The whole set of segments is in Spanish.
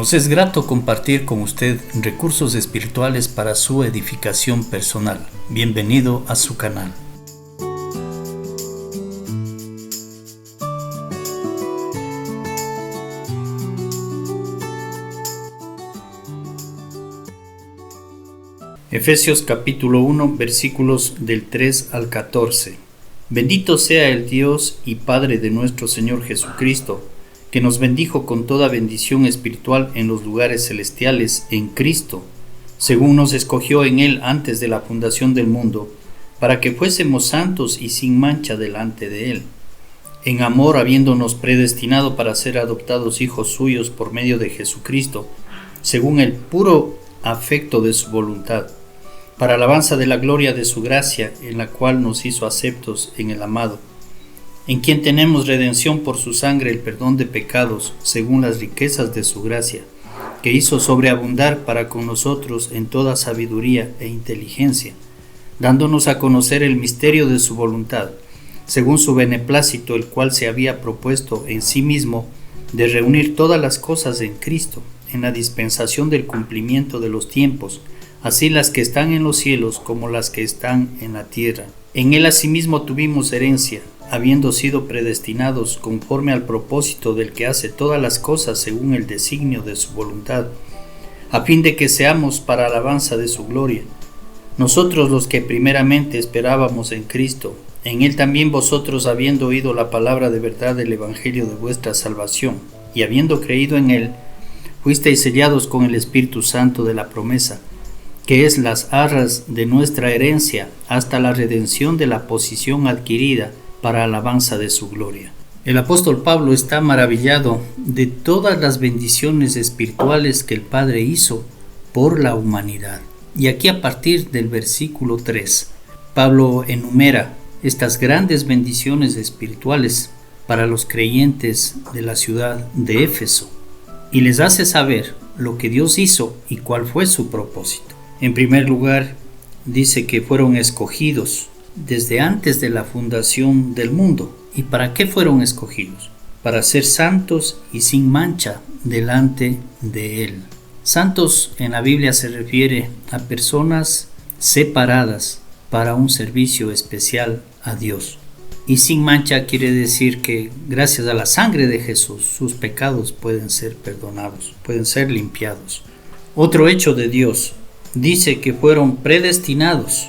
Nos es grato compartir con usted recursos espirituales para su edificación personal. Bienvenido a su canal. Efesios capítulo 1 versículos del 3 al 14. Bendito sea el Dios y Padre de nuestro Señor Jesucristo, que nos bendijo con toda bendición espiritual en los lugares celestiales en Cristo, según nos escogió en Él antes de la fundación del mundo, para que fuésemos santos y sin mancha delante de Él, en amor habiéndonos predestinado para ser adoptados hijos suyos por medio de Jesucristo, según el puro afecto de su voluntad, para alabanza de la gloria de su gracia, en la cual nos hizo aceptos en el amado, en quien tenemos redención por su sangre, el perdón de pecados, según las riquezas de su gracia, que hizo sobreabundar para con nosotros en toda sabiduría e inteligencia, dándonos a conocer el misterio de su voluntad, según su beneplácito, el cual se había propuesto en sí mismo de reunir todas las cosas en Cristo, en la dispensación del cumplimiento de los tiempos, así las que están en los cielos como las que están en la tierra. En Él asimismo tuvimos herencia, habiendo sido predestinados conforme al propósito del que hace todas las cosas según el designio de su voluntad, a fin de que seamos para alabanza de su gloria. Nosotros los que primeramente esperábamos en Cristo, en Él también vosotros, habiendo oído la palabra de verdad del Evangelio de vuestra salvación, y habiendo creído en Él, fuisteis sellados con el Espíritu Santo de la promesa, que es las arras de nuestra herencia, hasta la redención de la posesión adquirida, para alabanza de su gloria. El apóstol Pablo está maravillado de todas las bendiciones espirituales que el Padre hizo por la humanidad. Y aquí a partir del versículo 3, Pablo enumera estas grandes bendiciones espirituales para los creyentes de la ciudad de Éfeso y les hace saber lo que Dios hizo y cuál fue su propósito. En primer lugar, dice que fueron escogidos desde antes de la fundación del mundo. ¿Y para qué fueron escogidos? Para ser santos y sin mancha delante de Él. Santos en la Biblia se refiere a personas separadas para un servicio especial a Dios. Y sin mancha quiere decir que gracias a la sangre de Jesús sus pecados pueden ser perdonados, pueden ser limpiados. Otro hecho de Dios dice que fueron predestinados.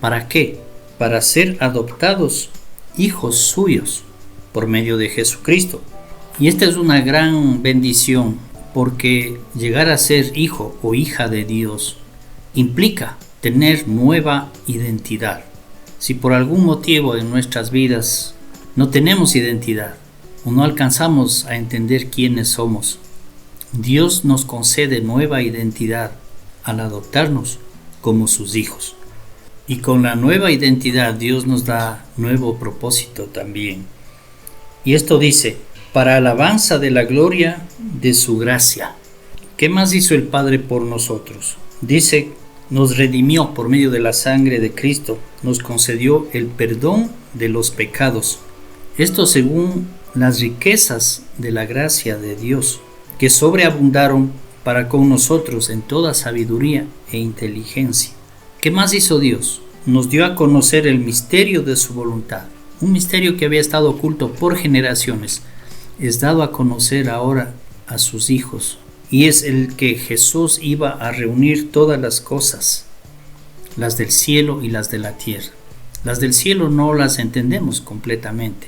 ¿Para qué? Para ser adoptados hijos suyos por medio de Jesucristo. Y esta es una gran bendición, porque llegar a ser hijo o hija de Dios implica tener nueva identidad. Si por algún motivo en nuestras vidas no tenemos identidad o no alcanzamos a entender quiénes somos, Dios nos concede nueva identidad al adoptarnos como sus hijos. Y con la nueva identidad Dios nos da nuevo propósito también. Y esto dice, para alabanza de la gloria de su gracia. ¿Qué más hizo el Padre por nosotros? Dice, nos redimió por medio de la sangre de Cristo, nos concedió el perdón de los pecados. Esto según las riquezas de la gracia de Dios, que sobreabundaron para con nosotros en toda sabiduría e inteligencia. ¿Qué más hizo Dios? Nos dio a conocer el misterio de su voluntad, un misterio que había estado oculto por generaciones, es dado a conocer ahora a sus hijos, y es el que Jesús iba a reunir todas las cosas, las del cielo y las de la tierra. Las del cielo no las entendemos completamente,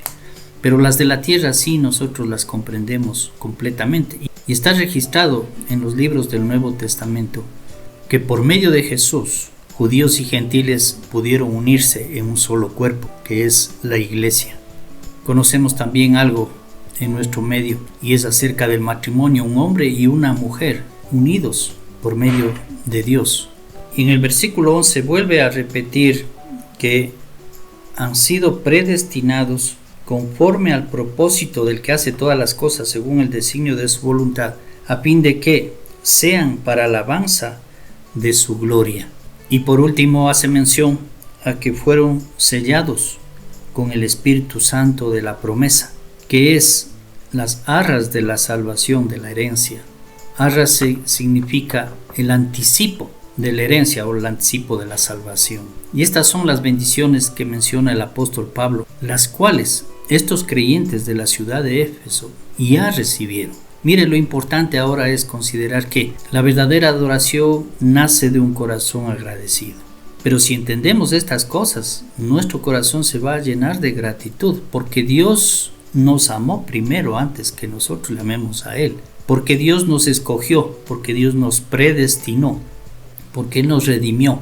pero las de la tierra sí nosotros las comprendemos completamente, y está registrado en los libros del Nuevo Testamento que por medio de Jesús judíos y gentiles pudieron unirse en un solo cuerpo, que es la iglesia. Conocemos también algo en nuestro medio, y es acerca del matrimonio, un hombre y una mujer unidos por medio de Dios. Y en el versículo 11 vuelve a repetir que han sido predestinados conforme al propósito del que hace todas las cosas según el designio de su voluntad, a fin de que sean para alabanza de su gloria. Y por último hace mención a que fueron sellados con el Espíritu Santo de la promesa, que es las arras de la salvación, de la herencia, Arrase significa el anticipo de la herencia o el anticipo de la salvación. Y estas son las bendiciones que menciona el apóstol Pablo, las cuales estos creyentes de la ciudad de Éfeso ya recibieron. Mire, lo importante ahora es considerar que la verdadera adoración nace de un corazón agradecido. Pero si entendemos estas cosas, nuestro corazón se va a llenar de gratitud, porque Dios nos amó primero antes que nosotros le amemos a Él, porque Dios nos escogió, porque Dios nos predestinó, porque Él nos redimió,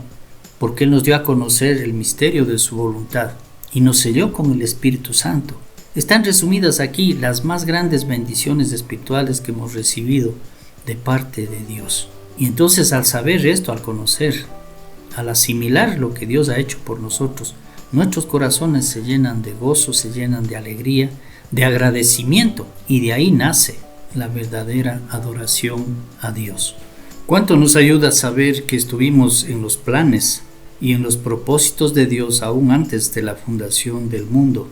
porque Él nos dio a conocer el misterio de su voluntad y nos selló con el Espíritu Santo. Están resumidas aquí las más grandes bendiciones espirituales que hemos recibido de parte de Dios. Y entonces, al saber esto, al conocer, al asimilar lo que Dios ha hecho por nosotros, nuestros corazones se llenan de gozo, se llenan de alegría, de agradecimiento, y de ahí nace la verdadera adoración a Dios. ¿Cuánto nos ayuda saber que estuvimos en los planes y en los propósitos de Dios aún antes de la fundación del mundo,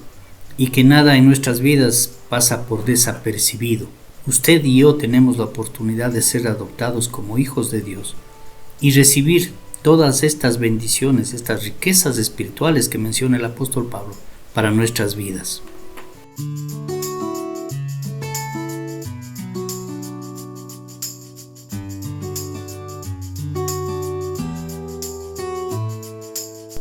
y que nada en nuestras vidas pasa por desapercibido? Usted y yo tenemos la oportunidad de ser adoptados como hijos de Dios y recibir todas estas bendiciones, estas riquezas espirituales que menciona el apóstol Pablo para nuestras vidas.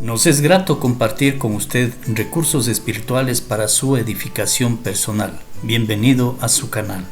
Nos es grato compartir con usted recursos espirituales para su edificación personal. Bienvenido a su canal.